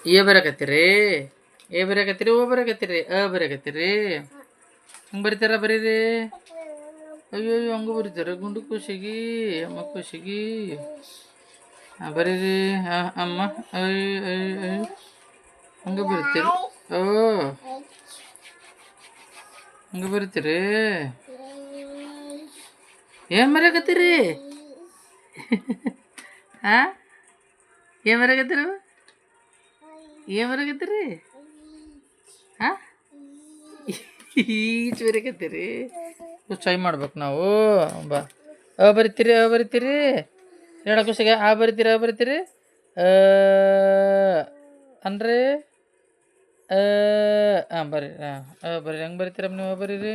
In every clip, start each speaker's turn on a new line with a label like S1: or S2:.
S1: ಏ ಬರಕತ್ತೀರಿ ಏ ಬರಕತ್ತೀರಿ ಓ ಬರಕತ್ತೀರಿ ಬರಕತ್ತೀರಿ ಹಂಗೆ ಬರೀತಾರ ಬರೀರಿ ಅಯ್ಯೋ ಹಂಗೆ ಬರೀತಾರ ಗುಂಡು ಖುಷಿಗಿ ಅಮ್ಮ ಖುಷಿಗಿ ಬರೀರಿ ಅಮ್ಮ ಹಂಗೆ ಬರೀತೀರಿ ಓ ಹಂಗೆ ಬರೀತೀರಿ ಏನು ಬರಕತ್ತೀರಿ ಹಾಂ ಏನು ಬರಕತ್ತೀರಿ ಏನು ಬರಕತ್ತೀರಿ ಹಾಂ ಈಚ್ ಬರಕತ್ತೀರಿ ಟ್ರೈ ಮಾಡ್ಬೇಕು ನಾವು ಬಾ ಬರಿತೀರಿ ಬರಿತೀರಿ ಹೇಳ ಖುಷಿಗೆ ಬರಿತೀರಿ ಅಂದ್ರೆ ಹಾಂ ಬರ್ರಿ ಬರ್ರಿ ಹೆಂಗೆ ಬರಿತೀರ ನೀವು ಬರೀರಿ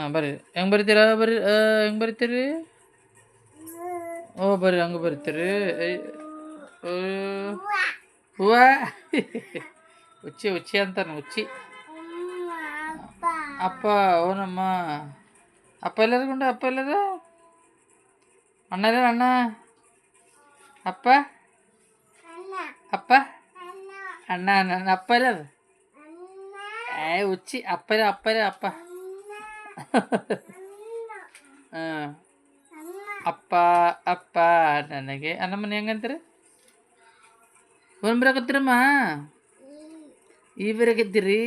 S1: ಬರ್ರಿ ಹೆಂಗೆ ಬರಿತೀರ ಬರ್ರಿ ಹೆಂಗೆ ಬರಿತೀರಿ ಓ ಬರ್ರಿ ಹಂಗೆ ಬರಿತೀರಿ ಹೂವ ಹುಚ್ಚಿ ಅಂತಾನೆ ಹುಚ್ಚಿ ಅಪ್ಪ ಓನಮ್ಮ ಅಪ್ಪ ಎಲ್ಲರ ಅಪ್ಪ ಎಲ್ಲರ ಅಣ್ಣ ಎಲ್ಲ ಅಣ್ಣ ಅಪ್ಪ ಅಪ್ಪ ಅಣ್ಣ ನನ್ನ ಅಪ್ಪ ಎಲ್ಲದ ಹುಚ್ಚಿ ಅಪ್ಪ ಹಾಂ ಅಪ್ಪ ಅಪ್ಪ ನನಗೆ ಅನ್ನಮ್ಮನ ಹೆಂಗಂತೀರಿ ಒಂದು ಬರಕತ್ತೀರಮ್ಮ ಈ ಬರಕತ್ತೀರಿ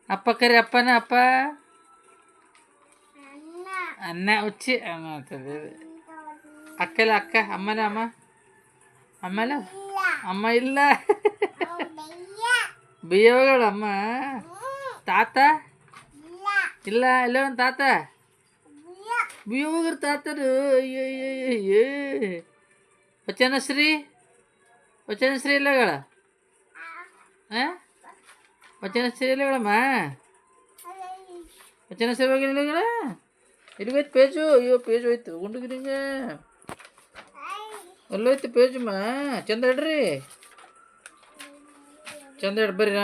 S1: ಅಪ್ಪ ಕರಿ ಅಪ್ಪನ ಅಪ್ಪ ಅನ್ನ ಹುಚ್ಚಿ ಅಕ್ಕಲ್ಲ ಅಕ್ಕ ಅಮ್ಮನ ಅಮ್ಮ ಅಮ್ಮಲ್ಲ ಅಮ್ಮ ಇಲ್ಲ ಬಿಯ್ಯಗಳು ಅಮ್ಮ ತಾತ ಇಲ್ಲ ಇಲ್ಲ ಒಂದು ತಾತ ಬಿಯ್ಯ ಹೋಗ್ರ ತಾತರು ಅಯ್ಯಯ್ಯಯ್ಯೇ ವಚನಶ್ರೀ ಇಲ್ಲಗಳ ಹಾಂ ವಚನಶ್ರೀ ಇಲ್ಲಗಳಮ್ಮ ವಚನಶ್ರೀ ಹೋಗಿಲ್ಲಗಳ ಇಲ್ಲಿಗೋಯ್ತು ಪೇಜು ಅಯ್ಯೋ ಪೇಜ್ ಹೋಯ್ತು ಗುಂಡುಗಿರಿಂಗ ಎಲ್ಲೋಯ್ತು ಪೇಜಮ್ಮ ಚಂದ ಇಡ್ರಿ ಚಂದ ಇಡ್ ಬರ್ರಿ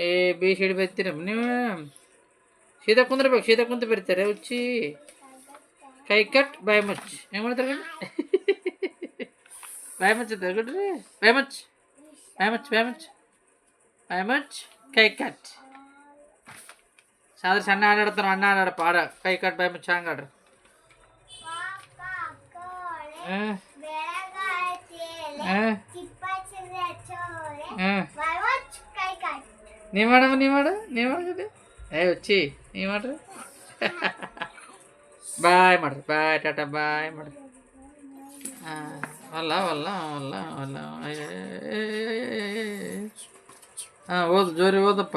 S1: ಏ ಬಿ ಸಿ ಡಿ ಬರ್ತೀರ ನೀವು ಸೀದಾ ಕುಂದ್ರಬೇಕು ಸೀದಾ ಕುಂತು ಬರ್ತಾರೆ ಹುಚ್ಚಿ ಕೈ ಕಟ್ ಬಾಯಿ ಮಚ್ ಹೆಂಗೆ ಮಾಡ್ತಾರೆ ಬಾಯಿ ಮಚ್ ಅಂತ ಗಡ್ರಿ ಬಾಯಿ ಮಚ್ ಕೈ ಕಟ್ ಸಾದ್ರ ಸಣ್ಣ ಆಡಾಡ್ತಾರ ಅಣ್ಣ ಆಡಪ್ಪ ಆಡ ಕೈ ಕಟ್ ಬಾಯಿ ಮಚ್ ಹಂಗೆ ಆಡ್ರಿ ನೀವು ಮಾಡು ಹುಚ್ಚಿ ನೀವು ಮಾಡ್ರಿ ಬಾಯ್ ಮಾಡ್ರಿ ಬಾಯ್ ಟಾಟಾ ಬಾಯ್ ಮಾಡ್ರಿ ಅಲ್ಲ ಹಾಂ ಓದು ಜೋರಿ ಓದಪ್ಪ